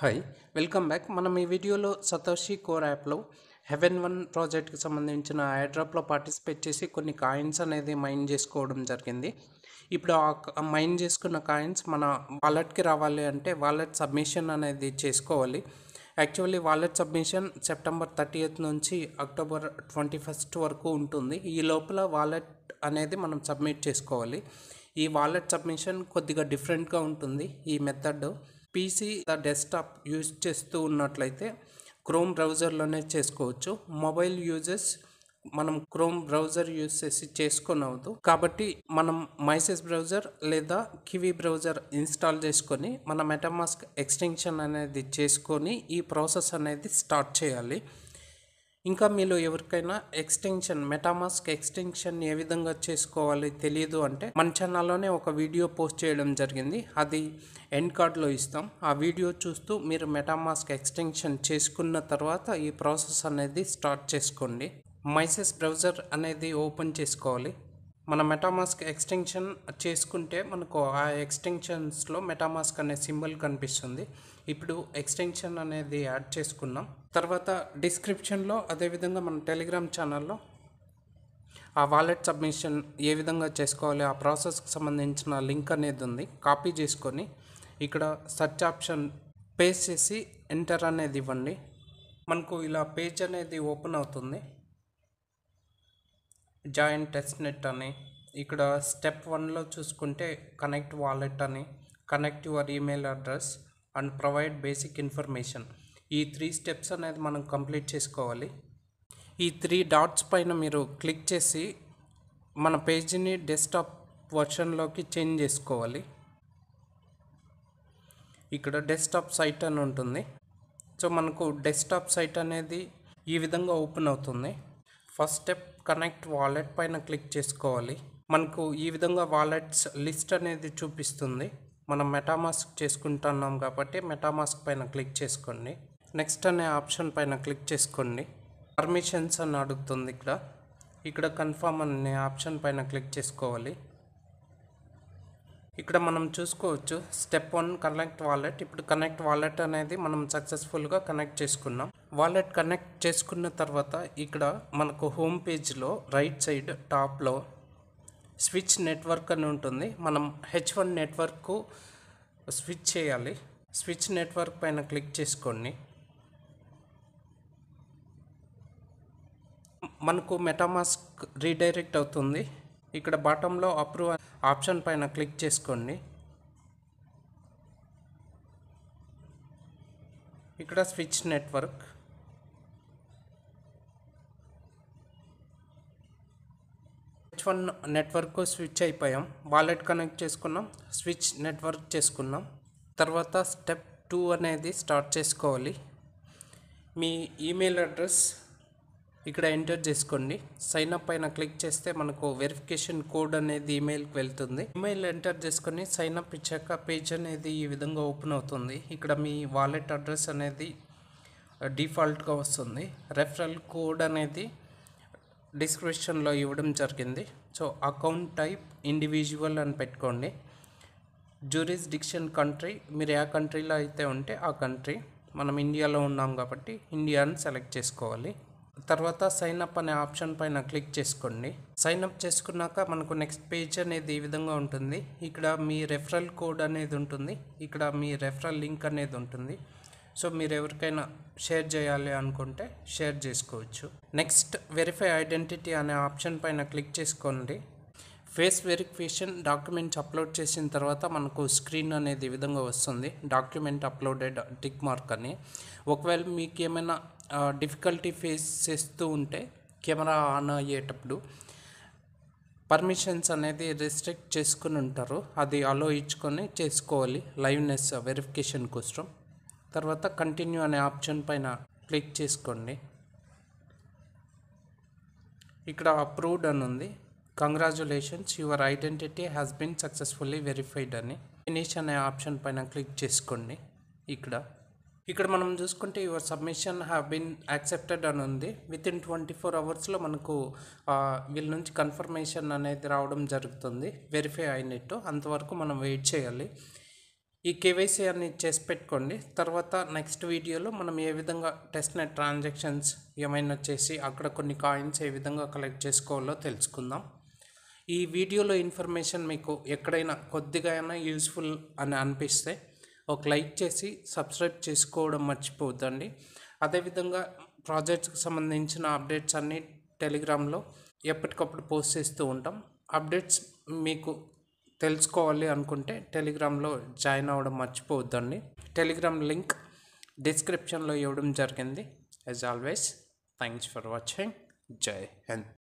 Hi welcome back. మనం ఈ వీడియోలో సతోషి కోర్ యాప్లో హెవెన్ వన్ ప్రాజెక్ట్కి సంబంధించిన airdropలో పార్టిసిపేట్ చేసి కొన్ని కాయిన్స్ అనేది మైన్ చేసుకోవడం జరిగింది. ఇప్పుడు ఆ మైన్ చేసుకున్న కాయిన్స్ మన వాలెట్కి రావాలి అంటే వాలెట్ సబ్మిషన్ అనేది చేసుకోవాలి. Actually wallet submission September 30th నుంచి అక్టోబర్ 21st వరకు ఉంటుంది. ఈ లోపల వాలెట్ అనేది మనం సబ్మిట్ చేసుకోవాలి. ఈ వాలెట్ సబ్మిషన్ కొద్దిగా డిఫరెంట్గా ఉంటుంది. ఈ మెథడ్ పీసీ డెస్క్టాప్ యూజ్ చేస్తూ ఉన్నట్లయితే క్రోమ్ బ్రౌజర్లోనే చేసుకోవచ్చు. మొబైల్ యూజర్స్ మనం క్రోమ్ బ్రౌజర్ యూజ్ చేసి చేసుకోనవద్దు. కాబట్టి మనం మైసెస్ బ్రౌజర్ లేదా కివీ బ్రౌజర్ ఇన్స్టాల్ చేసుకొని మన మెటామాస్క్ ఎక్స్టెన్షన్ అనేది చేసుకొని ఈ ప్రాసెస్ అనేది స్టార్ట్ చేయాలి. ఇంకా మీలో ఎవరికైనా మెటామాస్క్ ఎక్స్టెన్షన్ ఏ విధంగా చేసుకోవాలి తెలియదు అంటే మన ఛానల్లోనే ఒక వీడియో పోస్ట్ చేయడం జరిగింది. అది ఎండ్ కార్డ్లో ఇస్తాం. ఆ వీడియో చూస్తూ మీరు మెటామాస్క్ ఎక్స్టెన్షన్ చేసుకున్న తర్వాత ఈ ప్రాసెస్ అనేది స్టార్ట్ చేసుకోండి. మైసెస్ బ్రౌజర్ అనేది ఓపెన్ చేసుకోవాలి. మన మెటామాస్క్ ఎక్స్టెన్షన్ చేసుకుంటే మనకు ఆ ఎక్స్టెన్షన్స్లో మెటామాస్క్ అనే సింబల్ కనిపిస్తుంది. ఇప్పుడు ఎక్స్టెన్షన్ అనేది యాడ్ చేసుకున్నాం. తర్వాత డిస్క్రిప్షన్లో అదేవిధంగా మన టెలిగ్రామ్ ఛానల్లో ఆ వాలెట్ సబ్మిషన్ ఏ విధంగా చేసుకోవాలి ఆ ప్రాసెస్కి సంబంధించిన లింక్ అనేది ఉంది. కాపీ చేసుకొని ఇక్కడ సెర్చ్ ఆప్షన్ పేస్ట్ చేసి ఎంటర్ అనేది ఇవ్వండి. మనకు ఇలా పేజ్ అనేది ఓపెన్ అవుతుంది. జాయిన్ టెస్ట్ నెట్ అని ఇక్కడ స్టెప్ 1లో చూసుకుంటే కనెక్ట్ వాలెట్ అని, connect your email address and provide basic information, ఈ 3 స్టెప్స్ అనేది మనం కంప్లీట్ చేసుకోవాలి. ఈ 3 డాట్స్ పైన మీరు క్లిక్ చేసి మన పేజీని డెస్క్టాప్ వర్షన్లోకి చేంజ్ చేసుకోవాలి. ఇక్కడ డెస్క్టాప్ సైట్ అని ఉంటుంది. సో మనకు డెస్క్టాప్ సైట్ అనేది ఈ విధంగా ఓపెన్ అవుతుంది. ఫస్ట్ స్టెప్ కనెక్ట్ వాలెట్ పైన క్లిక్ చేసుకోవాలి. మనకు ఈ విధంగా వాలెట్స్ లిస్ట్ అనేది చూపిస్తుంది. మనం మెటామాస్క్ చేసుకుంటున్నాం కాబట్టి మెటామాస్క్ పైన క్లిక్ చేసుకోండి. నెక్స్ట్ అనే ఆప్షన్ పైన క్లిక్ చేసుకోండి. పర్మిషన్స్ అని అడుగుతుంది. ఇక్కడ కన్ఫర్మ్ అనే ఆప్షన్ పైన క్లిక్ చేసుకోవాలి. ఇక్కడ మనం చూసుకోవచ్చు స్టెప్ 1 కనెక్ట్ వాలెట్. ఇప్పుడు కనెక్ట్ వాలెట్ అనేది మనం సక్సెస్ఫుల్గా కనెక్ట్ చేసుకున్నాం. వాలెట్ కనెక్ట్ చేసుకున్న తర్వాత ఇక్కడ మనకు హోమ్ పేజ్లో రైట్ సైడ్ టాప్లో స్విచ్ నెట్వర్క్ అని ఉంటుంది. మనం H1 నెట్వర్క్కు స్విచ్ చేయాలి. స్విచ్ నెట్వర్క్ పైన క్లిక్ చేసుకోండి. మనకు మెటామాస్క్ రీడైరెక్ట్ అవుతుంది. ఇక్కడ బాటంలో అప్రూవ్ ఆప్షన్ పైన క్లిక్ చేసుకోండి. ఇక్కడ switch network, H1 network switch అయిపోయాం. వాలెట్ కనెక్ట్ చేసుకున్నాం, స్విచ్ నెట్వర్క్ చేసుకున్నాం. తర్వాత స్టెప్ 2 అనేది స్టార్ట్ చేసుకోవాలి. మీ ఈమెయిల్ అడ్రస్ ఇక్కడ ఎంటర్ చేసుకోండి. సైన్ అప్ పైన క్లిక్ చేస్తే మనకు వెరిఫికేషన్ కోడ్ అనేది ఈమెయిల్కి వెళ్తుంది. ఈమెయిల్ ఎంటర్ చేసుకొని సైన్ అప్ ఇచ్చాక పేజ్ అనేది ఈ విధంగా ఓపెన్ అవుతుంది. ఇక్కడ మీ వాలెట్ అడ్రస్ అనేది డిఫాల్ట్గా వస్తుంది. రెఫరల్ కోడ్ అనేది డిస్క్రిప్షన్లో ఇవ్వడం జరిగింది. సో అకౌంట్ టైప్ ఇండివిజువల్ అని పెట్టుకోండి. జ్యూరిస్డిక్షన్ కంట్రీ, మీరు ఏ కంట్రీలో అయితే ఉంటే ఆ కంట్రీ. మనం ఇండియాలో ఉన్నాం కాబట్టి ఇండియా అని సెలెక్ట్ చేసుకోవాలి. తర్వాత సైన్ అప్ అనే ఆప్షన్ పైన క్లిక్ చేసుకోండి. సైన్ అప్ చేసుకున్నాక మనకు నెక్స్ట్ పేజ్ అనేది ఈ విధంగా ఉంటుంది. ఇక్కడ మీ రెఫరల్ కోడ్ అనేది ఉంటుంది. ఇక్కడ మీ రెఫరల్ లింక్ అనేది ఉంటుంది. సో మీరు ఎవరికైనా షేర్ చేయాలి అనుకుంటే షేర్ చేసుకోవచ్చు. నెక్స్ట్ వెరిఫై ఐడెంటిటీ అనే ఆప్షన్ పైన క్లిక్ చేసుకోండి. ఫేస్ వెరిఫికేషన్ డాక్యుమెంట్స్ అప్లోడ్ చేసిన తర్వాత మనకు స్క్రీన్ అనేది ఈ విధంగా వస్తుంది. డాక్యుమెంట్ అప్లోడెడ్ టిక్ మార్క్ అని. ఒకవేళ మీకు ఏమైనా డిఫికల్టీ ఫేస్ చేస్తూ ఉంటే కెమెరా ఆన్ అయ్యేటప్పుడు పర్మిషన్స్ అనేది రిస్ట్రిక్ట్ చేసుకుని ఉంటారు. అది అలో ఇచ్చుకొని చేసుకోవాలి లైవ్నెస్ వెరిఫికేషన్ కోసం. తర్వాత కంటిన్యూ అనే ఆప్షన్ పైన క్లిక్ చేసుకోండి. ఇక్కడ అప్రూవ్డ్ అని ఉంది. Congratulations, your identity has been successfully verified అని. ఫినిష్ అనే ఆప్షన్ పైన క్లిక్ చేసుకోండి. ఇక్కడ మనం చూసుకుంటే your submission have been accepted అని ఉంది. వితిన్ 24 అవర్స్లో మనకు వీళ్ళ నుంచి కన్ఫర్మేషన్ అనేది రావడం జరుగుతుంది. వెరిఫై అయినట్టు, అంతవరకు మనం వెయిట్ చేయాలి. ఈ కేవైసీ అన్ని చేసి పెట్టుకోండి. తర్వాత నెక్స్ట్ వీడియోలో మనం ఏ విధంగా టెస్ట్ నెట్ ట్రాన్సాక్షన్స్ ఏమైనా చేసి అక్కడ కొన్ని కాయిన్స్ ఏ విధంగా కలెక్ట్ చేసుకోవాలో తెలుసుకుందాం. ఈ వీడియోలో ఇన్ఫర్మేషన్ మీకు ఎక్కడైనా కొద్దిగా అయినా యూస్ఫుల్ అని అనిపిస్తే ఒక లైక్ చేసి సబ్స్క్రైబ్ చేసుకోవడం మర్చిపోవద్దండి. అదేవిధంగా ప్రాజెక్ట్స్కి సంబంధించిన అప్డేట్స్ అన్నీ టెలిగ్రామ్లో ఎప్పటికప్పుడు పోస్ట్ చేస్తూ ఉంటాం. అప్డేట్స్ మీకు తెలుసుకోవాలి అనుకుంటే టెలిగ్రామ్లో జాయిన్ అవ్వడం మర్చిపోవద్దండి. టెలిగ్రామ్ లింక్ డిస్క్రిప్షన్లో ఇవ్వడం జరిగింది. As always thanks for watching. జై హింద్.